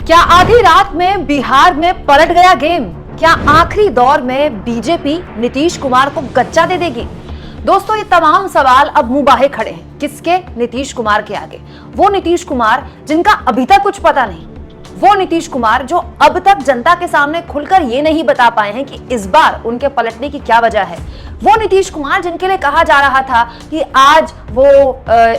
क्या आधी रात में बिहार में पलट गया गेम? क्या आखिरी दौर में बीजेपी नीतीश कुमार को गच्चा दे देगी? दोस्तों, ये तमाम सवाल अब मुंह बाहे खड़े हैं। किसके? नीतीश कुमार के आगे। वो नीतीश कुमार जिनका अभी तक कुछ पता नहीं, वो नीतीश कुमार जो अब तक जनता के सामने खुलकर ये नहीं बता पाए हैं कि इस बार उनके पलटने की क्या वजह है। वो नीतीश कुमार जिनके लिए कहा जा रहा था कि आज वो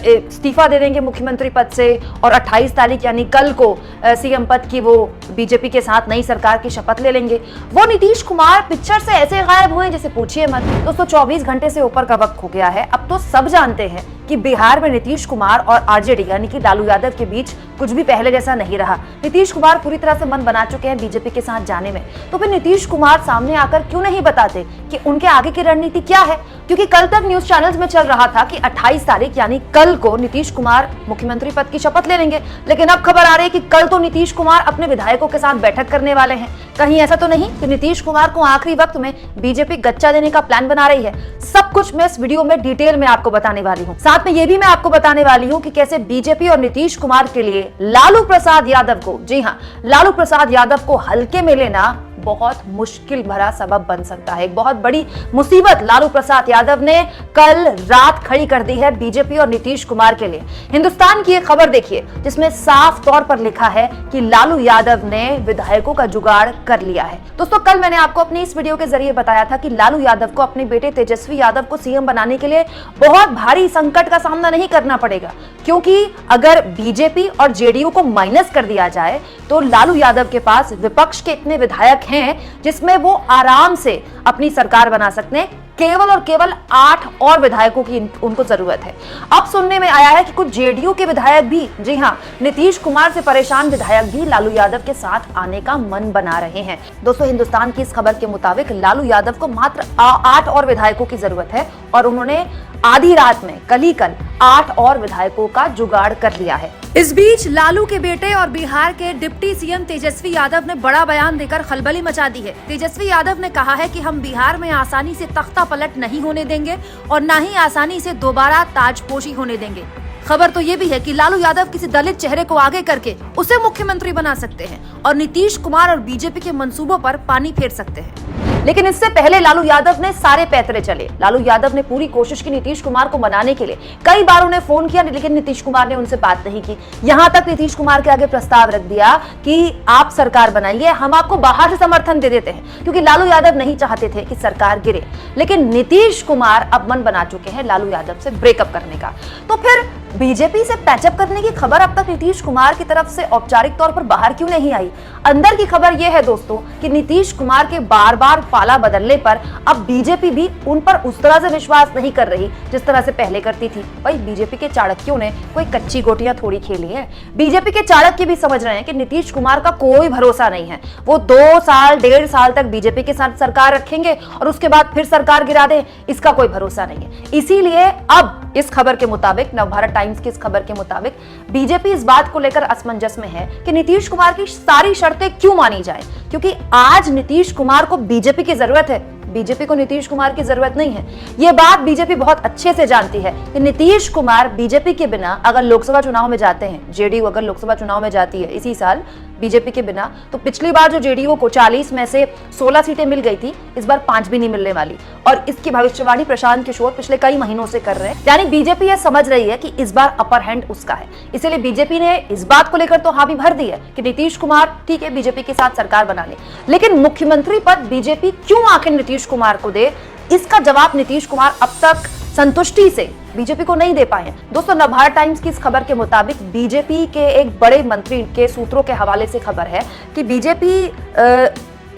इस्तीफा दे देंगे मुख्यमंत्री पद से और 28 तारीख यानी कल को सीएम पद की वो बीजेपी के साथ नई सरकार की शपथ ले लेंगे। वो नीतीश कुमार पिक्चर से ऐसे गायब हुए जैसे पूछिए मत। दोस्तों, 24 घंटे से ऊपर का वक्त हो गया है। अब तो सब जानते हैं कि बिहार में नीतीश कुमार और आरजेडी यानी कि लालू यादव के बीच कुछ भी पहले जैसा नहीं रहा। नीतीश कुमार पूरी तरह से मन बना चुके हैं बीजेपी के साथ जाने में। तो फिर नीतीश कुमार सामने आकर क्यों नहीं बताते कि उनके आगे की रणनीति क्या है? क्योंकि कल तक न्यूज चैनल्स में चल रहा था कि 28 तारीख यानी कल को नीतीश कुमार मुख्यमंत्री पद की शपथ ले लेंगे, लेकिन अब खबर आ रही है कि कल तो नीतीश कुमार अपने विधायकों के साथ बैठक करने वाले हैं। कहीं ऐसा तो नहीं कि नीतीश कुमार को आखिरी वक्त में बीजेपी गच्चा देने का प्लान बना रही है? सब कुछ मैं इस वीडियो में डिटेल में आपको बताने वाली हूँ। साथ में ये भी मैं आपको बताने वाली हूँ कि कैसे बीजेपी और नीतीश कुमार के लिए लालू प्रसाद यादव को, जी हाँ, लालू प्रसाद यादव को हल्के में लेना बहुत मुश्किल भरा सबब बन सकता है। एक बहुत बड़ी मुसीबत लालू प्रसाद यादव ने कल रात खड़ी कर दी है बीजेपी और नीतीश कुमार के लिए। हिंदुस्तान की एक खबर देखिए जिसमें साफ तौर पर लिखा है कि लालू यादव ने विधायकों का जुगाड़ कर लिया है। दोस्तों, कल मैंने आपको अपनी इस वीडियो के जरिए बताया था कि लालू यादव को अपने बेटे तेजस्वी यादव को सीएम बनाने के लिए बहुत भारी संकट का सामना नहीं करना पड़ेगा, क्योंकि अगर बीजेपी और जेडीयू को माइनस कर दिया जाए तो लालू यादव के पास विपक्ष के इतने विधायक हैं जिसमें वो आराम से अपनी सरकार बना सकते हैं। केवल और केवल 8 और विधायकों की उनको जरूरत है। अब सुनने में आया है कि कुछ जेडीयू के विधायक भी, जी हां, नीतीश कुमार से परेशान विधायक भी लालू यादव के साथ आने का मन बना रहे हैं। दोस्तों, हिंदुस्तान की इस खबर के मुताबिक लालू यादव को मात्र 8 और विधायकों की जरूरत है और उन्होंने आधी रात में कल 8 और विधायकों का जुगाड़ कर लिया है। इस बीच लालू के बेटे और बिहार के डिप्टी सीएम तेजस्वी यादव ने बड़ा बयान देकर खलबली मचा दी है। तेजस्वी यादव ने कहा है कि हम बिहार में आसानी से तख्ता पलट नहीं होने देंगे और न ही आसानी से दोबारा ताजपोशी होने देंगे। खबर तो ये भी है कि लालू यादव किसी दलित चेहरे को आगे करके उसे मुख्यमंत्री बना सकते हैं और नीतीश कुमार और बीजेपी के मंसूबों पर पानी फेर सकते हैं। लेकिन इससे पहले लालू यादव ने सारे पैतरे चले। लालू यादव ने पूरी कोशिश की नीतीश कुमार को मनाने के लिए। कई बार उन्हें फोन किया, लेकिन नीतीश कुमार ने उनसे बात नहीं की। यहां तक नीतीश कुमार के आगे प्रस्ताव रख दिया कि आप सरकार बनाइए, हम आपको बाहर से समर्थन दे देते हैं, क्योंकि लालू यादव नहीं चाहते थे कि सरकार गिरे। लेकिन नीतीश कुमार अब मन बना चुके हैं लालू यादव से ब्रेकअप करने का। तो फिर बीजेपी से पैचअप करने की खबर अब तक नीतीश कुमार की तरफ से औपचारिक तौर पर बाहर क्यों नहीं आई? अंदर की खबर यह है दोस्तों कि नीतीश कुमार के बार बार पाला बदलने पर अब बीजेपी भी उन पर उस तरह से विश्वास नहीं कर रही जिस तरह से पहले करती थी। भाई, बीजेपी के चाणक्यों ने कोई कच्ची गोटियां थोड़ी खेली है। बीजेपी के चाणक्य भी समझ रहे हैं कि नीतीश कुमार का कोई भरोसा नहीं है। वो 2 साल 1.5 साल तक बीजेपी के साथ सरकार रखेंगे और उसके बाद फिर सरकार गिरा दे, इसका कोई भरोसा नहीं है। इसीलिए अब इस खबर के मुताबिक, नवभारत टाइम्स की इस खबर के मुताबिक, बीजेपी इस बात को लेकर असमंजस में है कि नीतीश कुमार की सारी शर्तें क्यों मानी जाए, क्योंकि आज नीतीश कुमार को बीजेपी की जरूरत है, बीजेपी को नीतीश कुमार की जरूरत नहीं है। यह बात बीजेपी बहुत अच्छे से जानती है कि नीतीश कुमार बीजेपी के बिना अगर लोकसभा चुनाव में जाते हैं, जेडीयू अगर लोकसभा चुनाव में जाती है इसी साल बीजेपी के बिना, तो पिछली बार जो जेडीयू को 40 में से 16 सीटें मिल गई थी, इस बार 5 भी नहीं मिलने वाली। और इसकी भविष्यवाणी प्रशांत किशोर पिछले कई महीनों से कर रहे हैं। यानी बीजेपी यह समझ रही है कि इस बार अपर हैंड उसका है। इसीलिए बीजेपी ने इस बात को लेकर तो हामी भर दी है कि नीतीश कुमार ठीक है बीजेपी के साथ सरकार बना ले, लेकिन मुख्यमंत्री पद बीजेपी क्यों आखिर नीतीश कुमार को दे, इसका जवाब नीतीश कुमार अब तक संतुष्टि से बीजेपी को नहीं दे पाए हैं। दोस्तों, नवभारत टाइम्स की इस खबर के मुताबिक बीजेपी के एक बड़े मंत्री के सूत्रों के हवाले से खबर है कि बीजेपी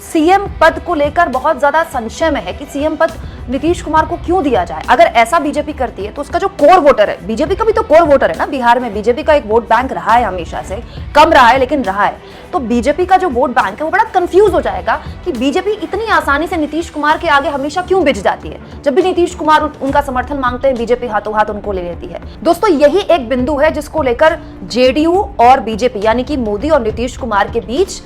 सीएम पद को लेकर बहुत ज्यादा संशय में है कि सीएम पद नीतीश कुमार को क्यों दिया जाए। अगर ऐसा बीजेपी करती है तो उसका जो कोर वोटर है, बीजेपी का भी तो कोर वोटर है ना बिहार में, बीजेपी का एक वोट बैंक रहा है, हमेशा से कम रहा है लेकिन रहा है। तो बीजेपी का जो वोट बैंक है वो बड़ा कंफ्यूज हो जाएगा कि बीजेपी इतनी आसानी से नीतीश कुमार के आगे हमेशा क्यों बिछ जाती है। जब भी नीतीश कुमार उनका समर्थन मांगते हैं, बीजेपी हाथों हाथ उनको ले लेती है। दोस्तों, यही एक बिंदु है जिसको लेकर जेडीयू और बीजेपी यानी कि मोदी और नीतीश कुमार के बीच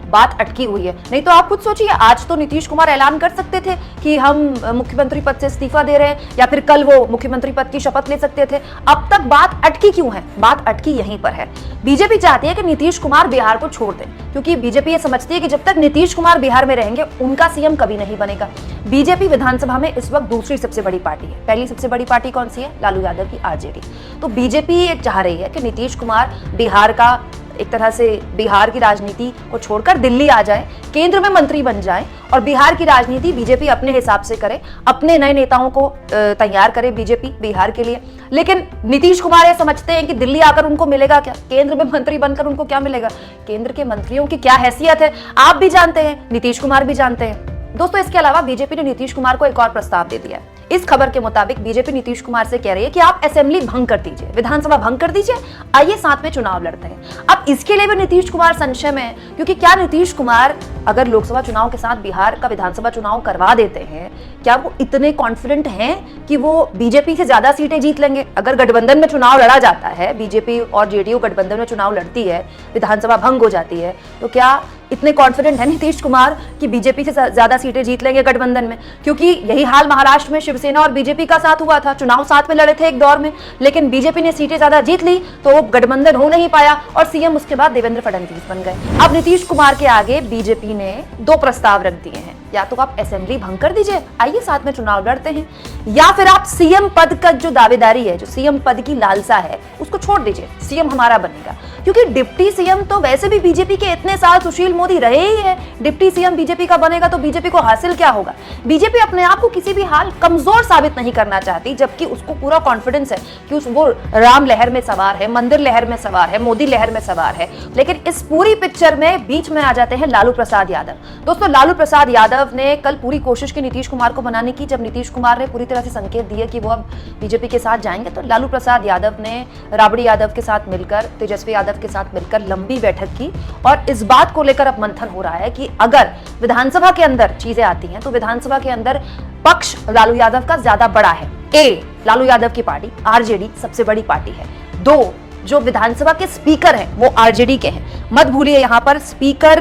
बात अटकी हुई है। नहीं तो आप खुद सोचिए, आज तो नीतीश कुमार ऐलान कर सकते थे कि हम मुख्यमंत्री पद से इस्तीफा दे रहे हैं, या फिर कल वो मुख्यमंत्री पद की शपथ ले सकते थे। अब तक बात अटकी क्यों है? बात अटकी यहीं पर है। बीजेपी चाहती है कि नीतीश कुमार बिहार को छोड़ दें, क्योंकि बीजेपी ये समझती है कि जब तक नीतीश कुमार बिहार में रहेंगे उनका सीएम कभी नहीं बनेगा। बीजेपी विधानसभा में इस वक्त दूसरी सबसे बड़ी पार्टी है। पहली सबसे बड़ी पार्टी कौन सी है? लालू यादव की आरजेडी। तो बीजेपी ये चाह रही है कि नीतीश कुमार बिहार का एक तरह से बिहार की राजनीति को छोड़कर दिल्ली आ जाए, केंद्र में मंत्री बन जाए और बिहार की राजनीति बीजेपी अपने हिसाब से करे, अपने नए नेताओं को तैयार करे बीजेपी बिहार के लिए। लेकिन नीतीश कुमार ये समझते हैं कि दिल्ली आकर उनको मिलेगा क्या? केंद्र में मंत्री बनकर उनको क्या मिलेगा? केंद्र के मंत्रियों की क्या हैसियत है आप भी जानते हैं, नीतीश कुमार भी जानते हैं। दोस्तों, इसके अलावा बीजेपी ने नीतीश कुमार को एक और प्रस्ताव दे दिया है। इस खबर के मुताबिक बीजेपी नीतीश कुमार से कह रही है कि आप असेंबली भंग कर दीजिए, विधानसभा भंग कर दीजिए, आइए साथ में चुनाव लड़ते हैं। अब इसके लिए भी नीतीश कुमार संशय में है, क्योंकि क्या नीतीश कुमार अगर लोकसभा चुनाव के साथ बिहार का विधानसभा चुनाव करवा देते हैं, क्या वो इतने कॉन्फिडेंट हैं कि वो बीजेपी से ज्यादा सीटें जीत लेंगे? अगर गठबंधन में चुनाव लड़ा जाता है, बीजेपी और जेडीयू गठबंधन में चुनाव लड़ती है, विधानसभा भंग हो जाती है, तो क्या इतने कॉन्फिडेंट है नीतीश कुमार कि बीजेपी से ज्यादा सीटें जीत लेंगे गठबंधन में? क्योंकि यही हाल महाराष्ट्र में शिवसेना और बीजेपी का साथ हुआ था, चुनाव साथ में लड़े थे एक दौर में, लेकिन बीजेपी ने सीटें ज्यादा जीत ली तो वो गठबंधन हो नहीं पाया और सीएम उसके बाद देवेंद्र फडणवीस बन गए। अब नीतीश कुमार के आगे बीजेपी ने दो प्रस्ताव रख दिए हैं, या तो आप असेंबली भंग कर दीजिए, आइए साथ में चुनाव लड़ते हैं, या फिर आप सीएम पद का जो दावेदारी है, जो सीएम पद की लालसा है, उसको छोड़ दीजिए, सीएम हमारा बनेगा। क्योंकि डिप्टी सीएम तो वैसे भी बीजेपी के इतने साल सुशील मोदी रहे ही है, डिप्टी सीएम बीजेपी का बनेगा तो बीजेपी को हासिल क्या होगा? बीजेपी अपने आप को किसी भी हाल कमजोर साबित नहीं करना चाहती, जबकि उसको पूरा कॉन्फिडेंस है कि वो राम लहर में सवार है, मंदिर लहर में सवार है, मोदी लहर में सवार है। लेकिन इस पूरी पिक्चर में बीच में आ जाते हैं लालू प्रसाद यादव। दोस्तों, लालू प्रसाद यादव ने कल पूरी कोशिश की नीतीश कुमार को बनाने की। जब नीतीश कुमार ने पूरी तरह से संकेत दिए कि वो अब बीजेपी के साथ जाएंगे, तो लालू प्रसाद यादव ने राबड़ी यादव के साथ मिलकर, तेजस्वी यादव के साथ मिलकर लंबी बैठक की और इस बात को लेकर अब मंथन हो रहा है कि अगर विधानसभा के अंदर चीजें आती हैं तो विधानसभा के अंदर पक्ष लालू यादव का ज्यादा बड़ा है। ए, लालू यादव की पार्टी आरजेडी सबसे बड़ी पार्टी है। दो, जो विधानसभा के स्पीकर हैं वो आरजेडी के हैं। मत भूलिए, यहाँ पर स्पीकर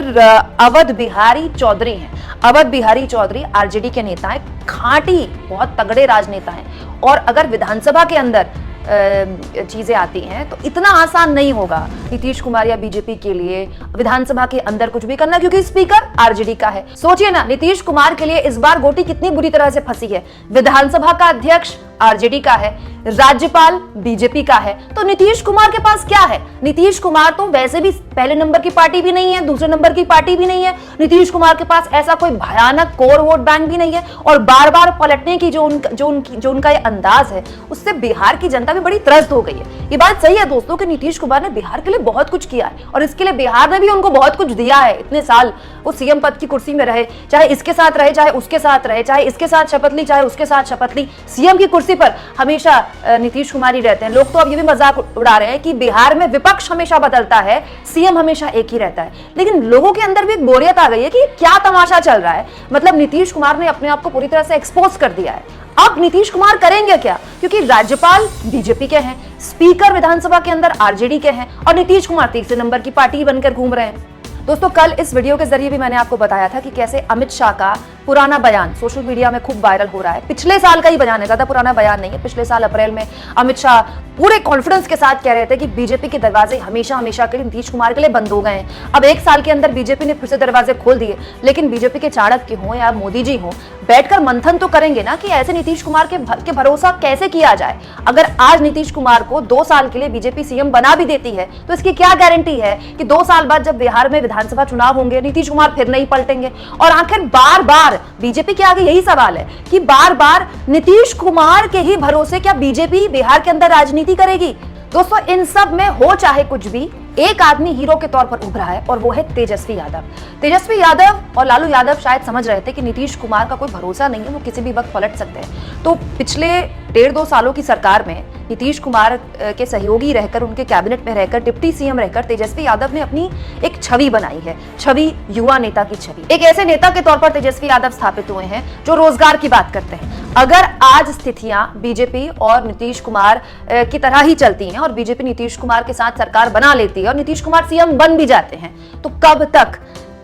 अवध बिहारी चौधरी हैं। अवध बिहारी चौधरी आरजेडी के नेता हैं, खांटी बहुत तगड़े राजनेता हैं। और अगर विधानसभा के अंदर चीजें आती हैं तो इतना आसान नहीं होगा नीतीश कुमार या बीजेपी के लिए विधानसभा के अंदर कुछ भी करना, क्योंकि स्पीकर आरजेडी का है। सोचिए ना, नीतीश कुमार के लिए इस बार गोटी कितनी बुरी तरह से फंसी है। विधानसभा का अध्यक्ष आरजेडी का है, राज्यपाल बीजेपी का है, तो नीतीश कुमार के पास क्या है? नीतीश कुमार तो वैसे भी पहले नंबर की पार्टी भी नहीं है, दूसरे नंबर की पार्टी भी नहीं है। नीतीश कुमार के पास ऐसा कोई भयानक कोर वोट बैंक भी नहीं है। और बार बार पलटने की जो उनका ये अंदाज है, उससे बिहार की जनता भी बड़ी त्रस्त हो गई है। ये बात सही है दोस्तों कि नीतीश कुमार ने बिहार के लिए बहुत कुछ किया है और इसके लिए बिहार ने भी उनको बहुत कुछ दिया है। इतने साल वो सीएम पद की कुर्सी में रहे, चाहे इसके साथ रहे, चाहे उसके साथ रहे, चाहे इसके साथ शपथ ली, चाहे उसके साथ शपथ ली, सीएम की कुर्सी पर हमेशा नीतीश कुमार ही रहते हैं। लोग तो अब ये भी मजाक उड़ा रहे हैं कि बिहार में विपक्ष हमेशा बदलता है, सीएम हमेशा एक ही रहता है। लेकिन लोगों के अंदर भी एक बोरियत आ गई है कि क्या तमाशा चल रहा है। मतलब नीतीश कुमार ने अपने आप को पूरी तरह से एक्सपोज कर दिया है। अब नीतीश कुमार करेंगे क्या? क्योंकि राज्यपाल बीजेपी के हैं, स्पीकर विधानसभा के अंदर आरजेडी के हैं और नीतीश कुमार तीसरे नंबर की पार्टी बनकर घूम रहे हैं। दोस्तों, कल इस वीडियो के जरिए भी मैंने आपको बताया था कि कैसे अमित शाह का पुराना बयान सोशल मीडिया में खूब वायरल हो रहा है। पिछले साल का ही बयान है, ज्यादा पुराना बयान नहीं है। पिछले साल अप्रैल में अमित शाह पूरे कॉन्फिडेंस के साथ कह रहे थे कि बीजेपी के दरवाजे हमेशा हमेशा के लिए नीतीश कुमार के लिए बंद हो गए हैं। अब एक साल के अंदर बीजेपी ने फिर से दरवाजे खोल दिए, लेकिन बीजेपी के चाणक्य हों या मोदी जी हों, बैठकर मंथन तो करेंगे ना कि ऐसे नीतीश कुमार के भरोसा कैसे किया जाए। अगर आज नीतीश कुमार को 2 साल के लिए बीजेपी सीएम बना भी देती है तो इसकी क्या गारंटी है कि 2 साल बाद जब बिहार में विधानसभा चुनाव होंगे नीतीश कुमार फिर नहीं पलटेंगे। और आखिर बार बार बीजेपी के आगे यही सवाल है कि बार बार नीतीश कुमार के ही भरोसे क्या बीजेपी बिहार के अंदर राजनीति करेगी? दोस्तों, इन सब में हो चाहे कुछ भी, एक आदमी हीरो के तौर पर उभरा है और वो है तेजस्वी यादव। तेजस्वी यादव और लालू यादव शायद समझ रहे थे कि नीतीश कुमार का कोई भरोसा नहीं है, वो किसी भी वक्त पलट सकते हैं। तो पिछले 1.5-2 सालों की सरकार में नीतीश कुमार के सहयोगी रहकर, उनके कैबिनेट में रहकर, डिप्टी सीएम रहकर तेजस्वी यादव ने अपनी एक छवि बनाई है, छवि युवा नेता की छवि। एक ऐसे नेता के तौर पर तेजस्वी यादव स्थापित हुए हैं जो रोजगार की बात करते हैं। अगर आज स्थितियां बीजेपी और नीतीश कुमार की तरह ही चलती हैं और बीजेपी नीतीश कुमार के साथ सरकार बना लेती है और नीतीश कुमार सीएम बन भी जाते हैं, तो कब तक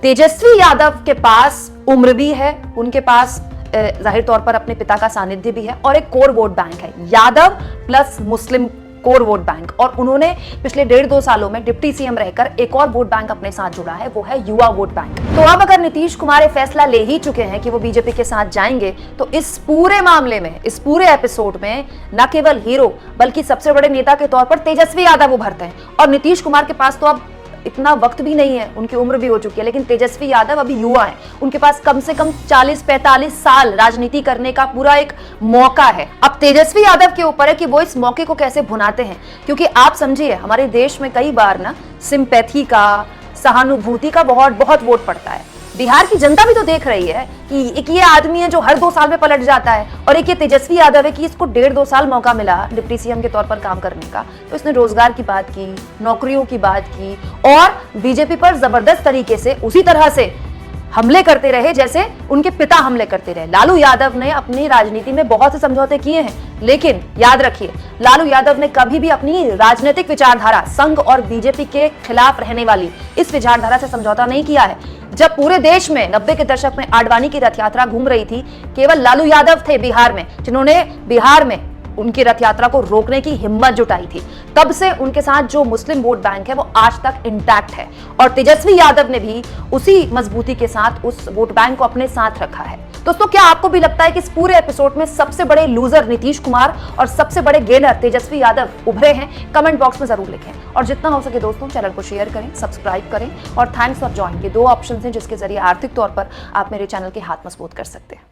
तेजस्वी यादव के पास उम्र भी है, उनके पास जाहिर तौर पर अपने पिता का सानिध्य भी है और एक कोर वोट बैंक है, यादव प्लस मुस्लिम कोर वोट बैंक। और उन्होंने पिछले 1.5-2 सालों में डिप्टी सीएम रहकर एक और वोट बैंक अपने साथ जुड़ा है, वो है युवा वोट बैंक। तो अब अगर नीतीश कुमार ये फैसला ले ही चुके हैं कि वो बीजेपी के साथ जाएंगे, तो इस पूरे मामले में, इस पूरे एपिसोड में न केवल हीरो बल्कि सबसे बड़े नेता के तौर पर तेजस्वी यादव उभरते हैं। और नीतीश कुमार के पास तो अब इतना वक्त भी नहीं है, उनकी उम्र भी हो चुकी है, लेकिन तेजस्वी यादव अभी युवा हैं, उनके पास कम से कम 40-45 साल राजनीति करने का पूरा एक मौका है। अब तेजस्वी यादव के ऊपर है कि वो इस मौके को कैसे भुनाते हैं, क्योंकि आप समझिए हमारे देश में कई बार ना सिंपैथी का, सहानुभूति का बहुत वोट पड़ता है। बिहार की जनता भी तो देख रही है कि एक ये आदमी है जो हर 2 साल में पलट जाता है, और एक ये तेजस्वी यादव है कि इसको 1.5-2 साल मौका मिला डिप्टी सीएम के तौर पर काम करने का, तो इसने रोजगार की बात की, नौकरियों की बात की और बीजेपी पर जबरदस्त तरीके से उसी तरह से हमले करते रहे जैसे उनके पिता हमले करते रहे। लालू यादव ने अपनी राजनीति में बहुत से समझौते किए हैं, लेकिन याद रखिए लालू यादव ने कभी भी अपनी राजनीतिक विचारधारा, संघ और बीजेपी के खिलाफ रहने वाली इस विचारधारा से समझौता नहीं किया है। जब पूरे देश में 90 के दशक में आडवाणी की रथ यात्रा घूम रही थी, केवल लालू यादव थे बिहार में जिन्होंने बिहार में उनकी रथ यात्रा को रोकने की हिम्मत जुटाई थी। तब से उनके साथ जो मुस्लिम वोट बैंक है वो आज तक इंटैक्ट है, और तेजस्वी यादव ने भी उसी मजबूती के साथ उस वोट बैंक को अपने साथ रखा है। दोस्तों, क्या आपको भी लगता है कि इस पूरे एपिसोड में सबसे बड़े लूजर नीतीश कुमार और सबसे बड़े गेनर तेजस्वी यादव उभरे हैं? कमेंट बॉक्स में जरूर लिखें, और जितना हो सके दोस्तों चैनल को शेयर करें, सब्सक्राइब करें, और थैंक्स फॉर ज्वाइन, ये 2 ऑप्शन हैं जिसके जरिए आर्थिक तौर पर आप मेरे चैनल के हाथ मजबूत कर सकते हैं।